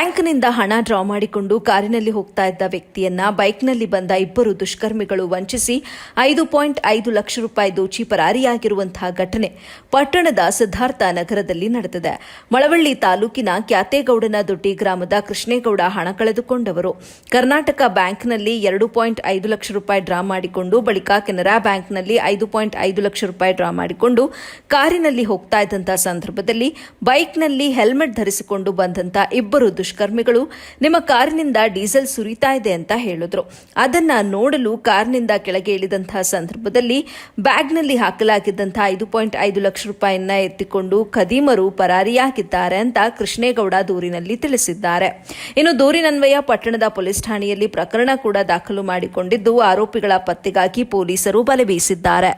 ಬ್ಯಾಂಕ್ನಿಂದ ಹಣ ಡ್ರಾ ಮಾಡಿಕೊಂಡು ಕಾರಿನಲ್ಲಿ ಹೋಗ್ತಾ ಇದ್ದ ವ್ಯಕ್ತಿಯನ್ನ ಬೈಕ್ನಲ್ಲಿ ಬಂದ ಇಬ್ಬರು ದುಷ್ಕರ್ಮಿಗಳು ವಂಚಿಸಿ 5.5 ಲಕ್ಷ ರೂಪಾಯಿ ದೋಚಿ ಪರಾರಿಯಾಗಿರುವಂತಹ ಘಟನೆ ಪಟ್ಟಣದ ಸಿದ್ಧಾರ್ಥ ನಗರದಲ್ಲಿ ನಡೆದಿದೆ. ಮಳವಳ್ಳಿ ತಾಲೂಕಿನ ಕ್ಯಾತೇಗೌಡನ ದೊಡ್ಡಿ ಗ್ರಾಮದ ಕೃಷ್ಣೇಗೌಡ ಹಣ ಕಳೆದುಕೊಂಡವರು. ಕರ್ನಾಟಕ ಬ್ಯಾಂಕ್ನಲ್ಲಿ 2.5 ಲಕ್ಷ ರೂಪಾಯಿ ಡ್ರಾ ಮಾಡಿಕೊಂಡು ಬಳಿಕ ಕೆನರಾ ಬ್ಯಾಂಕ್ನಲ್ಲಿ 5.5 ಲಕ್ಷ ರೂಪಾಯಿ ಡ್ರಾ ಮಾಡಿಕೊಂಡು ಕಾರಿನಲ್ಲಿ ಹೋಗ್ತಾ ಇದ್ದಂತಹ ಸಂದರ್ಭದಲ್ಲಿ ಬೈಕ್ನಲ್ಲಿ ಹೆಲ್ಮೆಟ್ ಧರಿಸಿಕೊಂಡು ಬಂದಂತ ಇಬ್ಬರು ದುಷ್ಕರ್ಮಿಗಳು ನಿಮ್ಮ ಕಾರಿನಿಂದ ಡೀಸೆಲ್ ಸುರಿತಾ ಇದೆ ಅಂತ ಹೇಳಿದ್ರು. ಅದನ್ನ ನೋಡಲು ಕಾರಿನಿಂದ ಕೆಳಗೆ ಇಳಿದಂತಹ ಸಂದರ್ಭದಲ್ಲಿ ಬ್ಯಾಗ್ನಲ್ಲಿ ಹಾಕಲಾಗಿದ್ದಂತಹ 5.5 ಲಕ್ಷ ರೂಪಾಯಿಯನ್ನ ಎತ್ತಿಕೊಂಡು ಖದೀಮರು ಪರಾರಿಯಾಗಿದ್ದಾರೆ ಅಂತ ಕೃಷ್ಣೇಗೌಡ ದೂರಿನಲ್ಲಿ ತಿಳಿಸಿದ್ದಾರೆ. ಇನ್ನು ದೂರಿನನ್ವಯ ಪಟ್ಟಣದ ಪೊಲೀಸ್ ಠಾಣೆಯಲ್ಲಿ ಪ್ರಕರಣ ಕೂಡ ದಾಖಲು ಮಾಡಿಕೊಂಡಿದ್ದು ಆರೋಪಿಗಳ ಪತ್ತೆಗಾಗಿ ಪೊಲೀಸರು ಬಲೆ ಬೀಸಿದ್ದಾರೆ.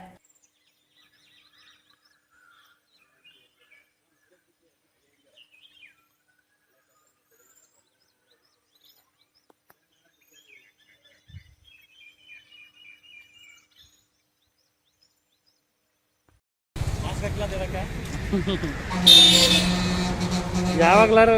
ಯಾವಾಗ್ಲಾರು